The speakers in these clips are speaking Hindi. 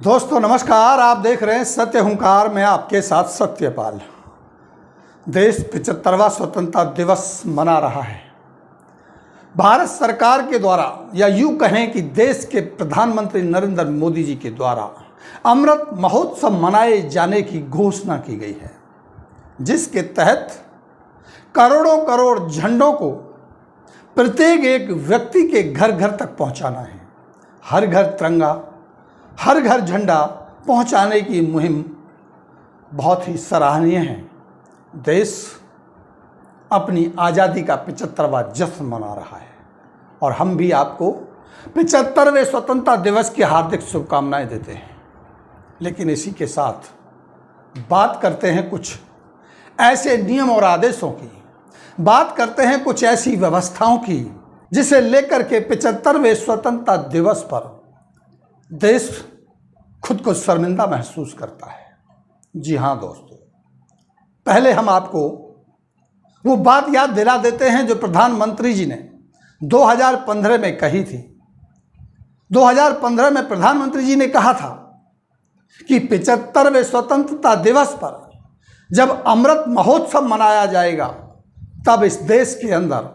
दोस्तों नमस्कार। आप देख रहे हैं सत्य हुंकार में आपके साथ सत्यपाल। देश 75वां स्वतंत्रता दिवस मना रहा है। भारत सरकार के द्वारा या यूँ कहें कि देश के प्रधानमंत्री नरेंद्र मोदी जी के द्वारा अमृत महोत्सव मनाए जाने की घोषणा की गई है, जिसके तहत करोड़ों करोड़ झंडों को प्रत्येक एक व्यक्ति के घर घर तक पहुंचाना है। हर घर तिरंगा, हर घर झंडा पहुंचाने की मुहिम बहुत ही सराहनीय है। देश अपनी आज़ादी का 75वां जश्न मना रहा है और हम भी आपको 75वें स्वतंत्रता दिवस की हार्दिक शुभकामनाएं देते हैं। लेकिन इसी के साथ बात करते हैं कुछ ऐसे नियम और आदेशों की, बात करते हैं कुछ ऐसी व्यवस्थाओं की जिसे लेकर के 75वें स्वतंत्रता दिवस पर देश खुद को शर्मिंदा महसूस करता है। जी हाँ दोस्तों, पहले हम आपको वो बात याद दिला देते हैं जो प्रधानमंत्री जी ने 2015 में कही थी। 2015 में प्रधानमंत्री जी ने कहा था कि 75वें स्वतंत्रता दिवस पर जब अमृत महोत्सव मनाया जाएगा तब इस देश के अंदर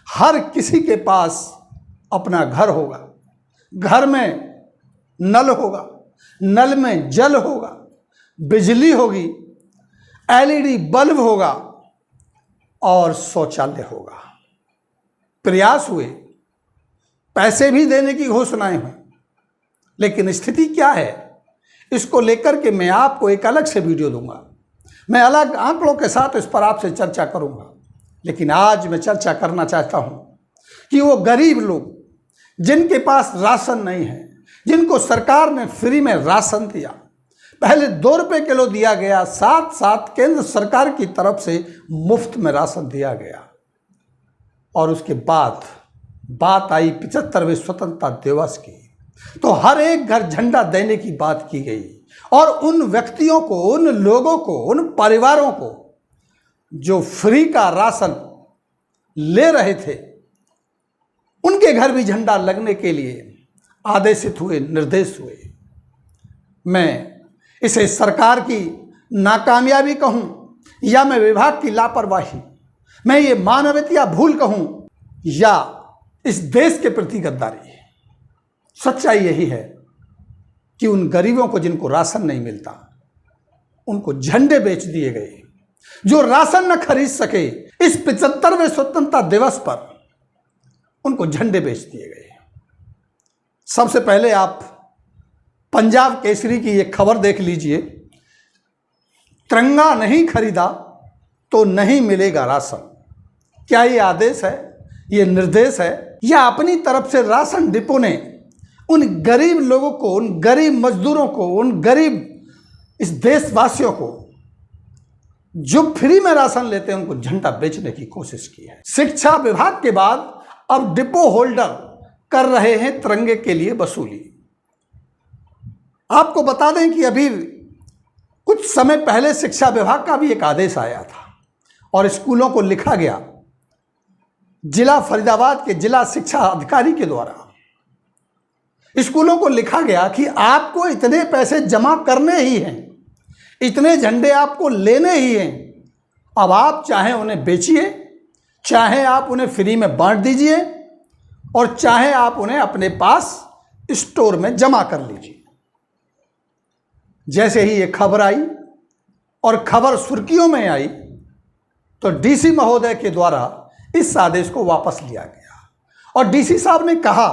हर किसी के पास अपना घर होगा, घर में नल होगा, नल में जल होगा, बिजली होगी, एलईडी बल्ब होगा और शौचालय होगा। प्रयास हुए, पैसे भी देने की घोषणाएं हुई, लेकिन स्थिति क्या है इसको लेकर के मैं आपको एक अलग से वीडियो दूंगा। मैं अलग आंकड़ों के साथ इस पर आपसे चर्चा करूंगा। लेकिन आज मैं चर्चा करना चाहता हूं कि वो गरीब लोग जिनके पास राशन नहीं है, जिनको सरकार ने फ्री में राशन दिया, पहले 2 रुपये किलो दिया गया, साथ साथ केंद्र सरकार की तरफ से मुफ्त में राशन दिया गया, और उसके बाद बात आई 75वें स्वतंत्रता दिवस की तो हर एक घर झंडा देने की बात की गई और उन व्यक्तियों को, उन लोगों को, उन परिवारों को जो फ्री का राशन ले रहे थे उनके घर भी झंडा लगने के लिए आदेशित हुए, निर्देश हुए। मैं इसे सरकार की नाकामयाबी कहूं या मैं विभाग की लापरवाही, मैं ये मानवता भूल कहूं या इस देश के प्रति गद्दारी, सच्चाई यही है कि उन गरीबों को जिनको राशन नहीं मिलता उनको झंडे बेच दिए गए। जो राशन न खरीद सके इस 75वें स्वतंत्रता दिवस पर उनको झंडे बेच दिए गए। सबसे पहले आप पंजाब केसरी की एक खबर देख लीजिए। तिरंगा नहीं खरीदा तो नहीं मिलेगा राशन। क्या ये आदेश है, ये निर्देश है, या अपनी तरफ से राशन डिपो ने उन गरीब लोगों को, उन गरीब मजदूरों को, उन गरीब इस देशवासियों को जो फ्री में राशन लेते हैं उनको झंडा बेचने की कोशिश की है। शिक्षा विभाग के बाद अब डिपो होल्डर कर रहे हैं तिरंगे के लिए वसूली। आपको बता दें कि अभी कुछ समय पहले शिक्षा विभाग का भी एक आदेश आया था और स्कूलों को लिखा गया, जिला फरीदाबाद के जिला शिक्षा अधिकारी के द्वारा स्कूलों को लिखा गया कि आपको इतने पैसे जमा करने ही हैं, इतने झंडे आपको लेने ही हैं। अब आप चाहे उन्हें बेचिए, चाहे आप उन्हें फ्री में बांट दीजिए और चाहे आप उन्हें अपने पास स्टोर में जमा कर लीजिए। जैसे ही ये खबर आई और खबर सुर्खियों में आई तो डीसी महोदय के द्वारा इस आदेश को वापस लिया गया और डीसी साहब ने कहा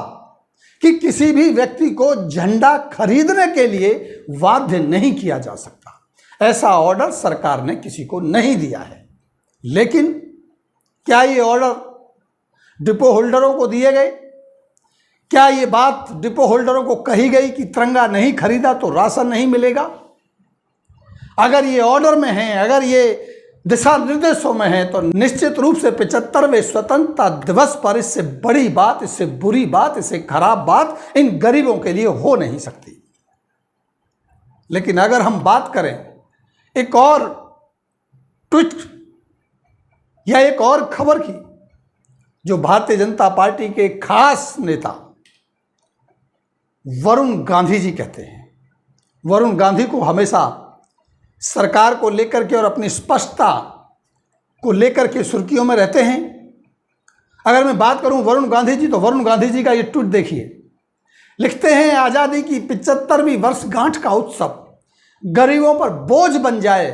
कि किसी भी व्यक्ति को झंडा खरीदने के लिए बाध्य नहीं किया जा सकता। ऐसा ऑर्डर सरकार ने किसी को नहीं दिया है। लेकिन क्या ये ऑर्डर डिपो होल्डरों को दिए गए? क्या ये बात डिपो होल्डरों को कही गई कि तिरंगा नहीं खरीदा तो राशन नहीं मिलेगा? अगर ये ऑर्डर में है, अगर ये दिशा निर्देशों में है तो निश्चित रूप से 75वें स्वतंत्रता दिवस पर इससे बड़ी बात, इससे बुरी बात, इससे खराब बात इन गरीबों के लिए हो नहीं सकती। लेकिन अगर हम बात करें एक और ट्वीट या एक और खबर की, जो भारतीय जनता पार्टी के खास नेता वरुण गांधी जी कहते हैं वरुण गांधी को हमेशा सरकार को लेकर के और अपनी स्पष्टता को लेकर के सुर्खियों में रहते हैं। अगर मैं बात करूं वरुण गांधी जी, तो वरुण गांधी जी का ये ट्वीट देखिए। लिखते हैं, आज़ादी की 75वीं वर्षगांठ का उत्सव गरीबों पर बोझ बन जाए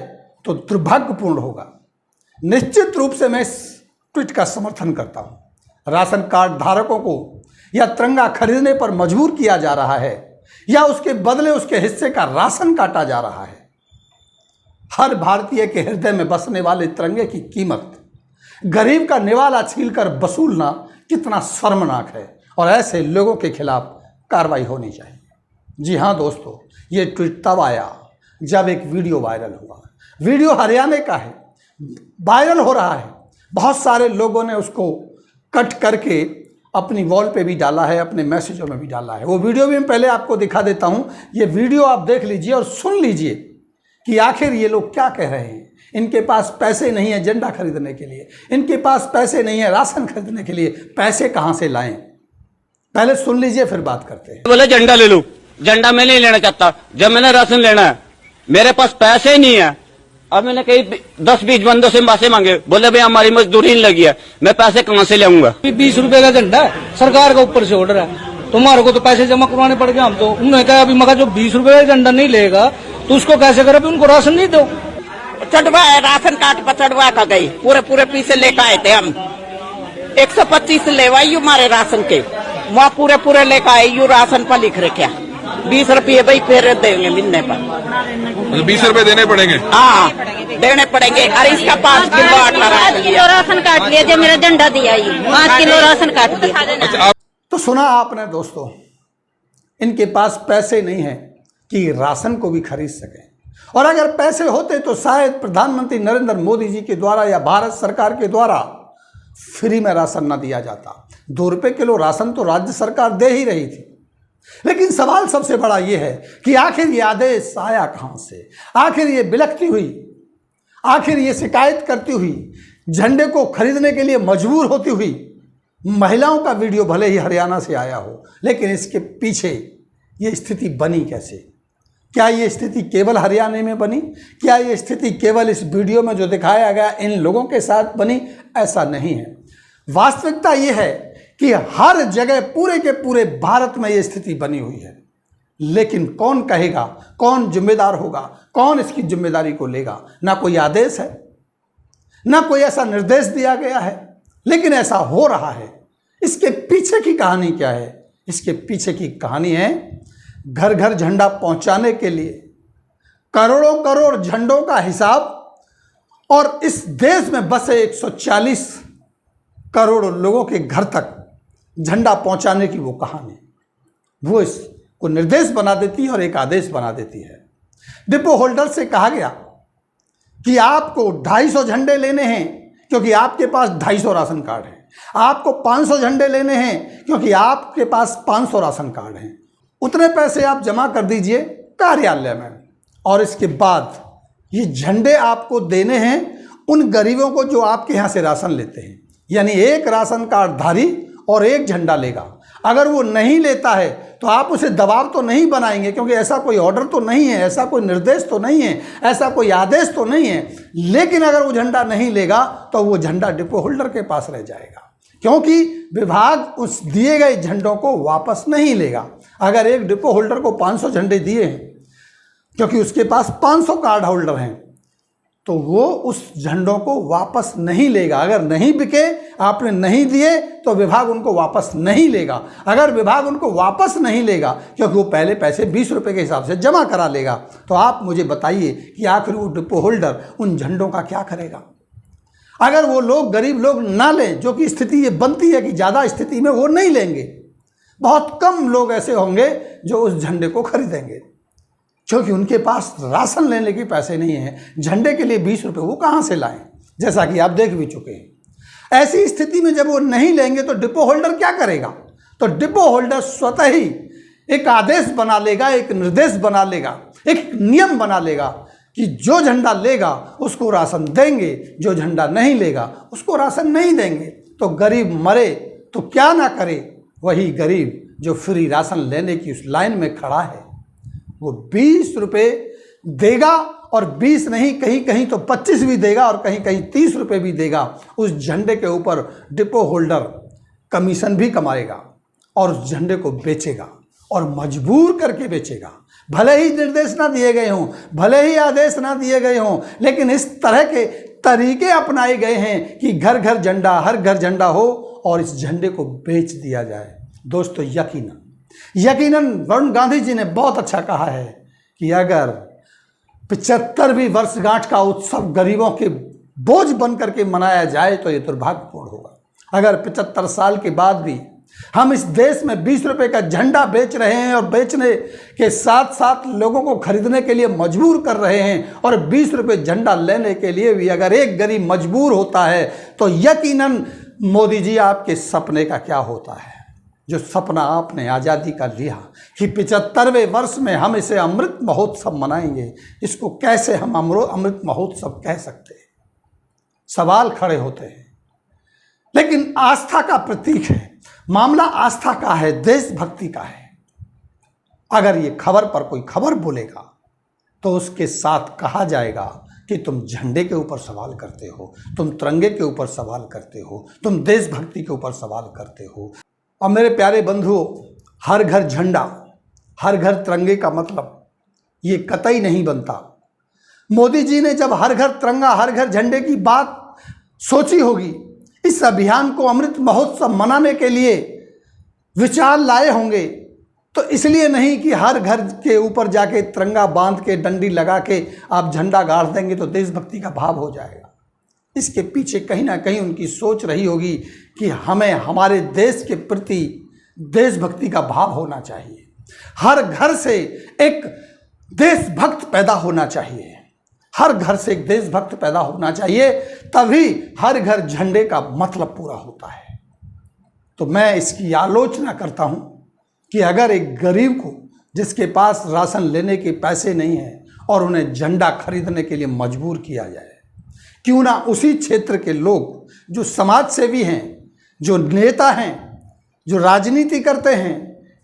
तो दुर्भाग्यपूर्ण होगा। निश्चित रूप से मैं इस ट्वीट का समर्थन करता हूं। राशन कार्ड धारकों को या तिरंगा खरीदने पर मजबूर किया जा रहा है या उसके बदले उसके हिस्से का राशन काटा जा रहा है। हर भारतीय के हृदय में बसने वाले तिरंगे की कीमत गरीब का निवाला छीलकर वसूलना कितना शर्मनाक है और ऐसे लोगों के खिलाफ कार्रवाई होनी चाहिए। जी हाँ दोस्तों, ये ट्वीट तब आया जब एक वीडियो वायरल हुआ। वीडियो हरियाणा का है, वायरल हो रहा है। बहुत सारे लोगों ने उसको कट करके अपनी वॉल पे भी डाला है, अपने मैसेजों में भी डाला है। वो वीडियो भी मैं पहले आपको दिखा देता हूँ। ये वीडियो आप देख लीजिए और सुन लीजिए कि आखिर ये लोग क्या कह रहे हैं। इनके पास पैसे नहीं है झंडा खरीदने के लिए, इनके पास पैसे नहीं है राशन खरीदने के लिए, पैसे कहाँ से लाएं? पहले सुन लीजिए फिर बात करते हैं। बोले झंडा ले लो, झंडा मैं नहीं लेना चाहता। जब मैंने राशन लेना है मेरे पास पैसे ही नहीं है। अब मैंने कई 10-20 बंदों से पैसे मांगे, बोले भाई हमारी मजदूरी नहीं लगी है, मैं पैसे कहाँ से लाऊंगा? 20 रुपए का झंडा है, सरकार का ऊपर से ऑर्डर है, तुम्हारे को तो पैसे जमा करवाने पड़ेंगे। हम तो उन्होंने कहा अभी मगर जो 20 रुपए का झंडा नहीं लेगा तो उसको कैसे करे? उनको राशन नहीं दो। चढ़वा है, राशन कार्ड पर चढ़वा कर गई, पूरे पीछे लेकर आए थे हम। 125 लेवाई हमारे राशन के, वहाँ पूरे लेकर आए। यू राशन पर लिख रखे 20 रुपये भाई फिर देंगे मिलने पर। 20 रुपए देने पड़ेंगे? हाँ देने पड़ेंगे। अरे इसका 5 किलो आटा 5 किलो राशन काट लिया, जो मेरा झंडा दिया 5 किलो राशन काट दिया। तो सुना आपने दोस्तों, इनके पास पैसे नहीं है कि राशन को भी खरीद सकें, और अगर पैसे होते तो शायद प्रधानमंत्री नरेंद्र मोदी जी के द्वारा या भारत सरकार के द्वारा फ्री में राशन न दिया जाता। 2 रुपये किलो राशन तो राज्य सरकार दे ही रही थी। लेकिन सवाल सबसे बड़ा ये है कि आखिर ये आदेश आया कहाँ से? आखिर ये बिलखती हुई, आखिर ये शिकायत करती हुई, झंडे को खरीदने के लिए मजबूर होती हुई महिलाओं का वीडियो भले ही हरियाणा से आया हो, लेकिन इसके पीछे ये स्थिति बनी कैसे? क्या ये स्थिति केवल हरियाणा में बनी? क्या ये स्थिति केवल इस वीडियो में जो दिखाया गया इन लोगों के साथ बनी? ऐसा नहीं है। वास्तविकता ये है कि हर जगह पूरे के पूरे भारत में ये स्थिति बनी हुई है। लेकिन कौन कहेगा, कौन जिम्मेदार होगा, कौन इसकी जिम्मेदारी को लेगा? ना कोई आदेश है, ना कोई ऐसा निर्देश दिया गया है, लेकिन ऐसा हो रहा है। इसके पीछे की कहानी क्या है? इसके पीछे की कहानी है घर घर झंडा पहुंचाने के लिए करोड़ों करोड़ झंडों का हिसाब, और इस देश में बसे 140 करोड़ लोगों के घर तक झंडा पहुंचाने की वो कहानी, वो इसको निर्देश बना देती है और एक आदेश बना देती है। डिपो होल्डर से कहा गया कि आपको 250 झंडे लेने हैं क्योंकि आपके पास 250 राशन कार्ड है, आपको 500 झंडे लेने हैं क्योंकि आपके पास 500 राशन कार्ड हैं। उतने पैसे आप जमा कर दीजिए कार्यालय में, और इसके बाद ये झंडे आपको देने हैं उन गरीबों को जो आपके यहाँ से राशन लेते हैं। यानी एक राशन कार्ड धारी और एक झंडा लेगा। अगर वो नहीं लेता है तो आप उसे दबाव तो नहीं बनाएंगे, क्योंकि ऐसा कोई ऑर्डर तो नहीं है, ऐसा कोई निर्देश तो नहीं है, ऐसा कोई आदेश तो नहीं है। लेकिन अगर वो झंडा नहीं लेगा तो वो झंडा डिपो होल्डर के पास रह जाएगा, क्योंकि विभाग उस दिए गए झंडों को वापस नहीं लेगा। अगर एक डिपो होल्डर को 500 झंडे दिए हैं क्योंकि उसके पास 500 कार्ड होल्डर हैं, तो वो उस झंडों को वापस नहीं लेगा। अगर नहीं बिके, आपने नहीं दिए, तो विभाग उनको वापस नहीं लेगा। अगर विभाग उनको वापस नहीं लेगा क्योंकि वो पहले पैसे 20 रुपये के हिसाब से जमा करा लेगा, तो आप मुझे बताइए कि आखिर वो डिपो होल्डर उन झंडों का क्या करेगा? अगर वो लोग, गरीब लोग ना लें, जो कि स्थिति ये बनती है कि ज़्यादा स्थिति में वो नहीं लेंगे, बहुत कम लोग ऐसे होंगे जो उस झंडे को खरीदेंगे, क्योंकि उनके पास राशन लेने के पैसे नहीं हैं। झंडे के लिए 20 रुपये वो कहाँ से लाएं? जैसा कि आप देख भी चुके हैं। ऐसी स्थिति में जब वो नहीं लेंगे तो डिपो होल्डर क्या करेगा? तो डिपो होल्डर स्वतः ही एक आदेश बना लेगा, एक निर्देश बना लेगा, एक नियम बना लेगा कि जो झंडा लेगा उसको राशन देंगे, जो झंडा नहीं लेगा उसको राशन नहीं देंगे। तो गरीब मरे तो क्या ना करे वही गरीब जो फ्री राशन लेने की उस लाइन में खड़ा है, वो 20 रुपये देगा, और 20 नहीं, कहीं कहीं तो 25 भी देगा और कहीं कहीं 30 रुपये भी देगा। उस झंडे के ऊपर डिपो होल्डर कमीशन भी कमाएगा और उस झंडे को बेचेगा और मजबूर करके बेचेगा। भले ही निर्देश ना दिए गए हों, भले ही आदेश ना दिए गए हों, लेकिन इस तरह के तरीके अपनाए गए हैं कि घर घर झंडा, हर घर झंडा हो और इस झंडे को बेच दिया जाए। दोस्तों, यकीनन वरुण गांधी जी ने बहुत अच्छा कहा है कि अगर 75वीं वर्षगांठ का उत्सव गरीबों के बोझ बन करके मनाया जाए तो ये दुर्भाग्यपूर्ण होगा। अगर 75 साल के बाद भी हम इस देश में 20 रुपये का झंडा बेच रहे हैं और बेचने के साथ साथ लोगों को खरीदने के लिए मजबूर कर रहे हैं, और 20 रुपये झंडा लेने के लिए भी अगर एक गरीब मजबूर होता है, तो यकीनन मोदी जी आपके सपने का क्या होता है। जो सपना आपने आज़ादी का लिया कि 75वें वर्ष में हम इसे अमृत महोत्सव मनाएंगे, इसको कैसे हम अमृत महोत्सव कह सकते हैं? सवाल खड़े होते हैं। लेकिन आस्था का प्रतीक है, मामला आस्था का है, देशभक्ति का है। अगर ये खबर पर कोई खबर बोलेगा तो उसके साथ कहा जाएगा कि तुम झंडे के ऊपर सवाल करते हो, तुम तिरंगे के ऊपर सवाल करते हो, तुम देशभक्ति के ऊपर सवाल करते हो। और मेरे प्यारे बंधुओं, हर घर झंडा, हर घर तिरंगे का मतलब ये कतई नहीं बनता। मोदी जी ने जब हर घर तिरंगा, हर घर झंडे की बात सोची होगी, इस अभियान को अमृत महोत्सव मनाने के लिए विचार लाए होंगे, तो इसलिए नहीं कि हर घर के ऊपर जाके तिरंगा बांध के, डंडी लगा के आप झंडा गाड़ देंगे तो देशभक्ति का भाव हो जाएगा। इसके पीछे कहीं ना कहीं उनकी सोच रही होगी कि हमें हमारे देश के प्रति देशभक्ति का भाव होना चाहिए, हर घर से एक देशभक्त पैदा होना चाहिए, हर घर से एक देशभक्त पैदा होना चाहिए, तभी हर घर झंडे का मतलब पूरा होता है। तो मैं इसकी आलोचना करता हूं कि अगर एक गरीब को, जिसके पास राशन लेने के पैसे नहीं हैं, और उन्हें झंडा खरीदने के लिए मजबूर किया जाए, क्यों ना उसी क्षेत्र के लोग जो समाज सेवी हैं, जो नेता हैं, जो राजनीति करते हैं,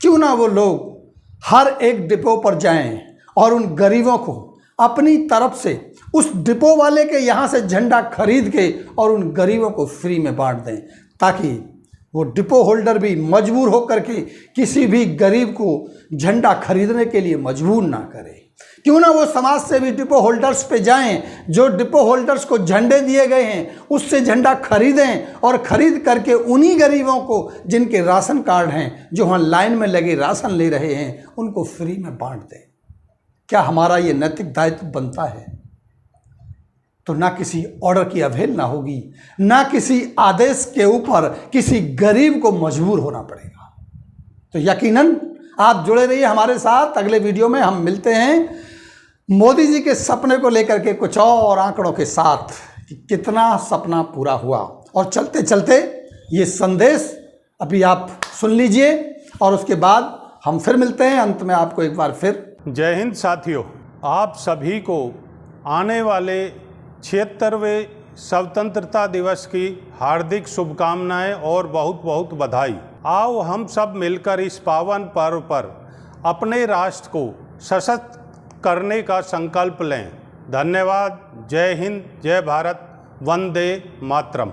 क्यों ना वो लोग हर एक डिपो पर जाएं और उन गरीबों को अपनी तरफ से उस डिपो वाले के यहाँ से झंडा खरीद के और उन गरीबों को फ्री में बांट दें, ताकि वो डिपो होल्डर भी मजबूर होकर के किसी भी गरीब को झंडा खरीदने के लिए मजबूर ना करे। क्यों ना वो समाज से भी डिपो होल्डर्स पे जाएं, जो डिपो होल्डर्स को झंडे दिए गए हैं उससे झंडा खरीदें, और खरीद करके उन्हीं गरीबों को जिनके राशन कार्ड हैं, जो वहाँ लाइन में लगे राशन ले रहे हैं, उनको फ्री में बांट दें। क्या हमारा ये नैतिक दायित्व बनता है? तो ना किसी ऑर्डर की अवहेलना होगी, ना किसी आदेश के ऊपर किसी गरीब को मजबूर होना पड़ेगा। तो यकीनन आप जुड़े रहिए हमारे साथ। अगले वीडियो में हम मिलते हैं मोदी जी के सपने को लेकर के कुछ और आंकड़ों के साथ कि कितना सपना पूरा हुआ। और चलते चलते ये संदेश अभी आप सुन लीजिए और उसके बाद हम फिर मिलते हैं। अंत में आपको एक बार फिर जय हिंद साथियों, आप सभी को आने वाले 76वें स्वतंत्रता दिवस की हार्दिक शुभकामनाएं और बहुत बहुत बधाई। आओ हम सब मिलकर इस पावन पर्व पर अपने राष्ट्र को सशक्त करने का संकल्प लें। धन्यवाद। जय हिंद, जय भारत, वंदे मातरम।